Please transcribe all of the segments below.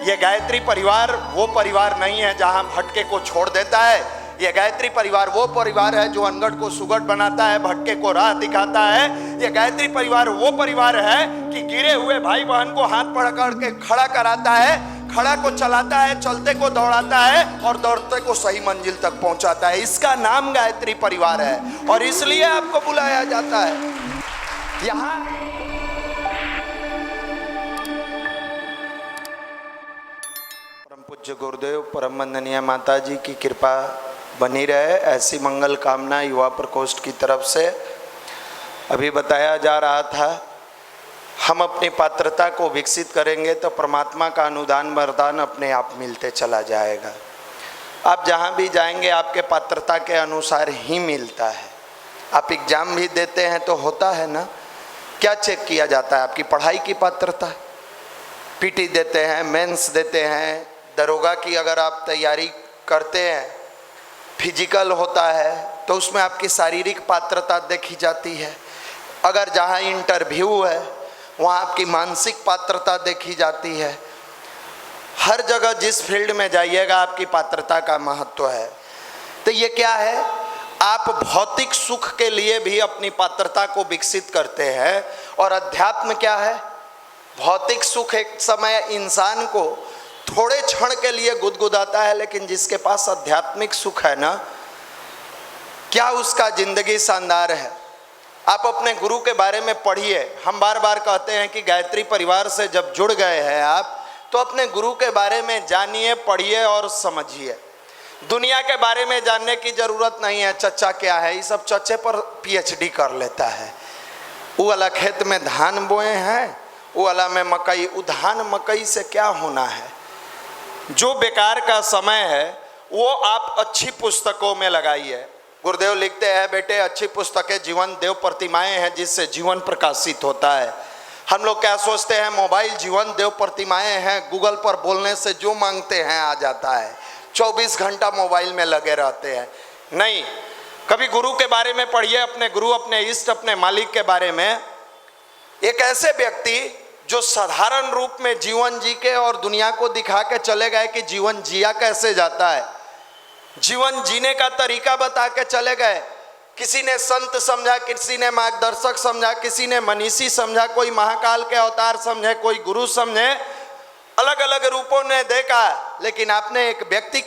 ये गायत्री परिवार वो परिवार नहीं है जहां भटके को छोड़ देता है। ये गायत्री परिवार वो परिवार है जो अनगढ़ को सुगढ़ बनाता है, भटके को राह दिखाता है। ये गायत्री परिवार वो परिवार है कि गिरे हुए भाई बहन को हाथ पकड़ के खड़ा कराता है, खड़ा को चलाता है, चलते को दौड़ाता है और दौड़ते को सही मंजिल तक पहुंचाता है। इसका नाम गायत्री परिवार है और इसलिए आपको बुलाया जाता है। यहाँ परम पूज्य गुरुदेव परम वंदनीय माता जी की कृपा बनी रहे, ऐसी मंगल कामना युवा प्रकोष्ठ की तरफ से। अभी बताया जा रहा था, हम अपनी पात्रता को विकसित करेंगे तो परमात्मा का अनुदान वरदान अपने आप मिलते चला जाएगा। आप जहाँ भी जाएंगे आपके पात्रता के अनुसार ही मिलता है। आप एग्जाम भी देते हैं तो होता है ना, क्या चेक किया जाता है? आपकी पढ़ाई की पात्रता। पीटी देते हैं, मेंस देते हैं, दरोगा की अगर आप तैयारी करते हैं, फिजिकल होता है तो उसमें आपकी शारीरिक पात्रता देखी जाती है। अगर जहाँ इंटरव्यू है वहाँ आपकी मानसिक पात्रता देखी जाती है। हर जगह जिस फील्ड में जाइएगा आपकी पात्रता का महत्व है। तो ये क्या है, आप भौतिक सुख के लिए भी अपनी पात्रता को विकसित करते हैं। और अध्यात्म क्या है? भौतिक सुख एक समय इंसान को थोड़े क्षण के लिए गुदगुदाता है, लेकिन जिसके पास आध्यात्मिक सुख है ना, क्या उसका जिंदगी शानदार है। आप अपने गुरु के बारे में पढ़िए। हम बार बार कहते हैं कि गायत्री परिवार से जब जुड़ गए हैं आप, तो अपने गुरु के बारे में जानिए, पढ़िए और समझिए। दुनिया के बारे में जानने की ज़रूरत नहीं है। चच्चा क्या है, ये सब चच्चे पर पीएचडी कर लेता है। वो वाला खेत में धान बोए हैं, वो वाला में मकई। वो धान मकई से क्या होना है? जो बेकार का समय है वो आप अच्छी पुस्तकों में लगाइए। गुरुदेव लिखते हैं, बेटे अच्छी पुस्तकें जीवन देव प्रतिमाएं हैं जिससे जीवन प्रकाशित होता है। हम लोग क्या सोचते हैं, मोबाइल जीवन देव प्रतिमाएं हैं, गूगल पर बोलने से जो मांगते हैं आ जाता है। 24 घंटा मोबाइल में लगे रहते हैं। नहीं, कभी गुरु के बारे में पढ़िए, अपने गुरु, अपने इष्ट, अपने मालिक के बारे में। एक ऐसे व्यक्ति जो साधारण रूप में जीवन जी के और दुनिया को दिखा के चले गए कि जीवन जिया कैसे जाता है, जीवन जीने का तरीका बता के चले गए। किसी ने संत समझा, किसी ने मार्गदर्शक समझा, किसी ने मनीषी समझा, कोई महाकाल के अवतार समझे, कोई गुरु समझे, अलग अलग रूपों ने देखा। लेकिन आपने एक व्यक्ति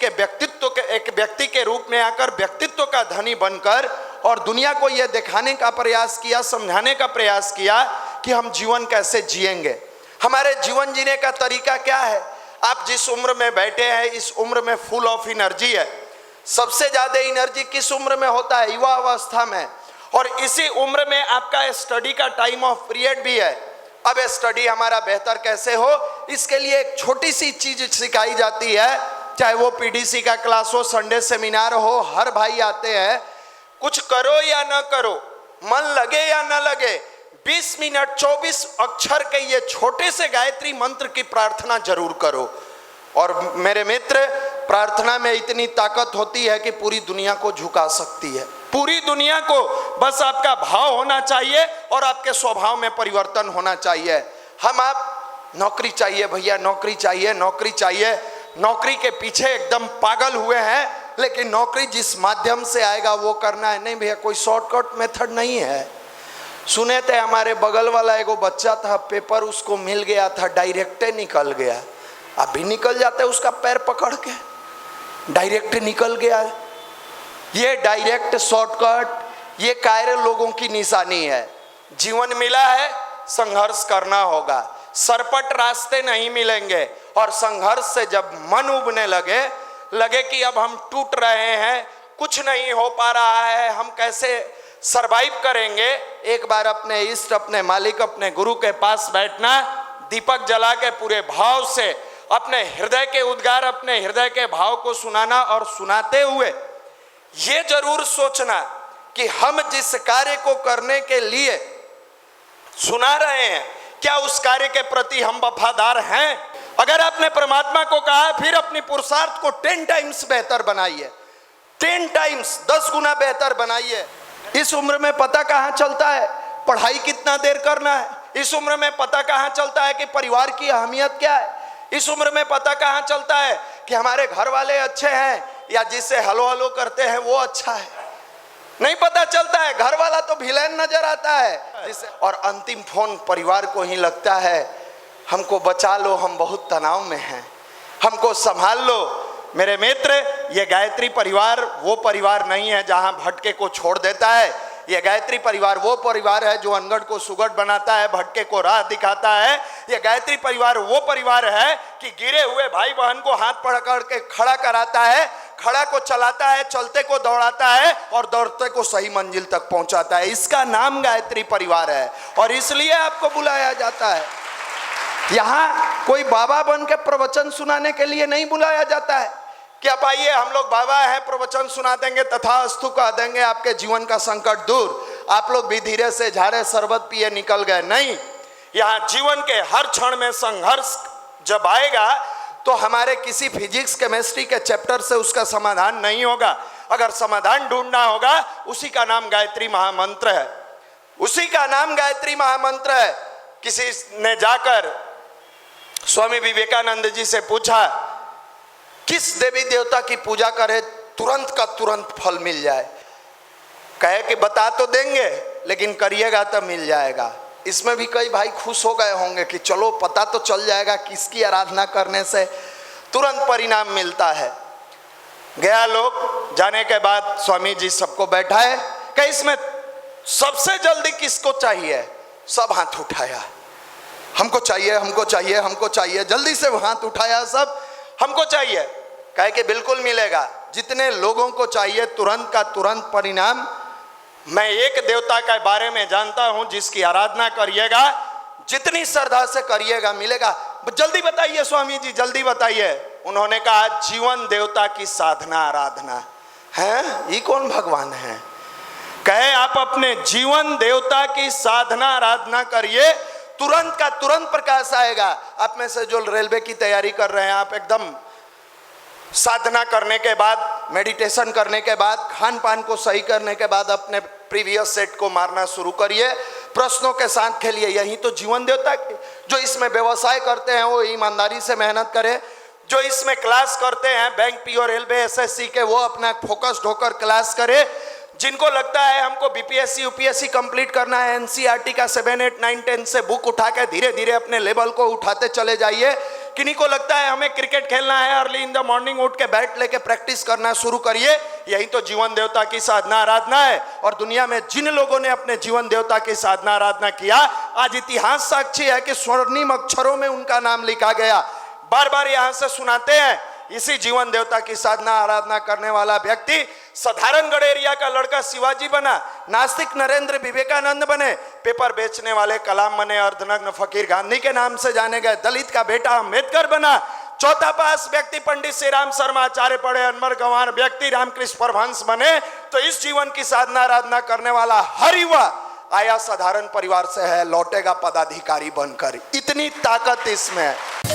के रूप में आकर व्यक्तित्व का धनी बनकर और दुनिया को यह दिखाने का प्रयास किया, समझाने का प्रयास किया कि हम जीवन कैसे जिएंगे, हमारे जीवन जीने का तरीका क्या है। आप जिस उम्र में बैठे हैं, इस उम्र में फुल ऑफ एनर्जी है। सबसे ज्यादा एनर्जी किस उम्र में होता है? युवा अवस्था में। और इसी उम्र में आपका स्टडी का टाइम ऑफ पीरियड भी है। अब स्टडी हमारा बेहतर कैसे हो, इसके लिए एक छोटी सी चीज सिखाई जाती है, चाहे वो पीडीसी का क्लास हो, संडे सेमिनार हो, हर भाई आते हैं। कुछ करो या ना करो, मन लगे या ना लगे, 20 मिनट 24 अक्षर के ये छोटे से गायत्री मंत्र की प्रार्थना जरूर करो। और मेरे मित्र, प्रार्थना में इतनी ताकत होती है कि पूरी दुनिया को झुका सकती है। पूरी दुनिया को बस आपका भाव होना चाहिए और आपके स्वभाव में परिवर्तन होना चाहिए। हम आप नौकरी चाहिए भैया, नौकरी चाहिए, नौकरी चाहिए, नौकरी के पीछे एकदम पागल हुए हैं। लेकिन नौकरी जिस माध्यम से आएगा वो करना है। नहीं भैया, कोई शॉर्टकट मेथड नहीं है। सुने थे हमारे बगल वाला एगो बच्चा था, पेपर उसको मिल गया था, डायरेक्टे निकल गया। अभी निकल जाता है उसका पैर पकड़ के, डायरेक्ट निकल गया। ये डायरेक्ट शॉर्टकट ये कायर लोगों की निशानी है। जीवन मिला है, संघर्ष करना होगा। सरपट रास्ते नहीं मिलेंगे। और संघर्ष से जब मन उबने लगे कि अब हम टूट रहे हैं, कुछ नहीं हो पा रहा है, हम कैसे सरवाइव करेंगे, एक बार अपने इष्ट, अपने मालिक, अपने गुरु के पास बैठना, दीपक जला के पूरे भाव से अपने हृदय के उद्गार, अपने हृदय के भाव को सुनाना और सुनाते हुए ये जरूर सोचना कि हम जिस कार्य को करने के लिए सुना रहे हैं, क्या उस कार्य के प्रति हम वफादार हैं। अगर आपने परमात्मा को कहा, फिर अपनी पुरुषार्थ को 10 टाइम्स बेहतर बनाइए, 10 टाइम्स 10 गुना बेहतर बनाइए। इस उम्र में पता कहाँ चलता है पढ़ाई कितना देर करना है। इस उम्र में पता कहाँ चलता है कि परिवार की अहमियत क्या है। इस उम्र में पता कहाँ चलता है कि हमारे घर वाले अच्छे हैं या जिससे हलो हलो करते हैं वो अच्छा है? नहीं पता चलता है। घर वाला तो विलेन नजर आता है और अंतिम फोन परिवार को ही लगता है, हमको बचा लो, हम बहुत तनाव में हैं, हमको संभाल लो। मेरे मित्र, ये गायत्री परिवार वो परिवार नहीं है जहां भटके को छोड़ देता है। ये गायत्री परिवार वो परिवार है जो अनगढ़ को सुगढ़ बनाता है, भटके को राह दिखाता है। ये गायत्री परिवार वो परिवार है कि गिरे हुए भाई बहन को हाथ पकड़ के खड़ा कराता है, खड़ा को चलाता है, चलते को दौड़ाता है और दौड़ते को सही मंजिल तक पहुंचाता है। इसका नाम गायत्री परिवार है और इसलिए आपको बुलाया जाता है। यहाँ कोई बाबा बन के प्रवचन सुनाने के लिए नहीं बुलाया जाता है कि आप आइए हम लोग बाबा हैं, प्रवचन सुना देंगे, तथास्तु कह देंगे, आपके जीवन का संकट दूर, आप लोग भी धीरे से झाड़े शरबत पिए निकल गए। नहीं, यहाँ जीवन के हर क्षण में संघर्ष जब आएगा तो हमारे किसी फिजिक्स केमिस्ट्री के चैप्टर से उसका समाधान नहीं होगा। अगर समाधान ढूंढना होगा, उसी का नाम गायत्री महामंत्र है, उसी का नाम गायत्री महामंत्र है। किसी ने जाकर स्वामी विवेकानंद जी से पूछा, किस देवी देवता की पूजा करे तुरंत का तुरंत फल मिल जाए? कहे कि बता तो देंगे लेकिन करिएगा तो मिल जाएगा। इसमें भी कई भाई खुश हो गए होंगे कि चलो पता तो चल जाएगा किसकी आराधना करने से तुरंत परिणाम मिलता है। गया लोग जाने के बाद स्वामी जी सबको बैठाए कि इसमें सबसे जल्दी किसको चाहिए? सब हाथ उठाया, हमको चाहिए, हमको चाहिए, हमको चाहिए। जल्दी से हाथ उठाया सब, हमको चाहिए। कहे कि बिल्कुल मिलेगा, जितने लोगों को चाहिए तुरंत का तुरंत परिणाम। मैं एक देवता के बारे में जानता हूं जिसकी आराधना करिएगा, जितनी श्रद्धा से करिएगा मिलेगा। जल्दी बताइए स्वामी जी, जल्दी बताइए। उन्होंने कहा जीवन देवता की साधना आराधना है। ये कौन भगवान है? कहे आप अपने जीवन देवता की साधना आराधना करिए, तुरंत का तुरंत प्रकाश आएगा। आप में से जो रेलवे की तैयारी कर रहे हैं, आप एकदम साधना करने के बाद, मेडिटेशन करने के बाद, खान पान को सही करने के बाद अपने प्रीवियस सेट को मारना शुरू करिए, प्रश्नों के साथ खेलिए। यही तो जीवन देवता की, जो इसमें व्यवसाय करते हैं वो ईमानदारी से मेहनत करें, जो इसमें क्लास करते हैं बैंक पीओ रेलवे एसएससी के, वो अपना फोकस्ड होकर क्लास करे। जिनको लगता है हमको बीपीएससी यूपीएससी कंप्लीट करना है, एनसीईआरटी का 7, 8, 9, 10 से बुक उठा के धीरे धीरे अपने लेवल को उठाते चले जाइए। किन्हीं को लगता है हमें क्रिकेट खेलना है, अर्ली इन द मॉर्निंग उठ के बैट लेके प्रैक्टिस करना शुरू करिए। यही तो जीवन देवता की साधना आराधना है। और दुनिया में जिन लोगों ने अपने जीवन देवता की साधना आराधना किया, आज इतिहास साक्षी है कि स्वर्णिम अक्षरों में उनका नाम लिखा गया। बार बार यहाँ से सुनाते हैं, इसी जीवन देवता की साधना आराधना करने वाला व्यक्ति साधारण गडेरिया का लड़का शिवाजी बना, नास्तिक नरेंद्र विवेकानंद बने, पेपर बेचने वाले कलाम बने, अर्धनग्न फकीर गांधी के नाम से जाने गए, दलित का बेटा अम्बेडकर बना, चौथा पास व्यक्ति पंडित श्री राम शर्मा आचार्य पढ़े, अनमर गंवार व्यक्ति रामकृष्ण परमहंस बने। तो इस जीवन की साधना आराधना करने वाला हर युवा आया साधारण परिवार से है, लौटेगा पदाधिकारी बनकर। इतनी ताकत इसमें है।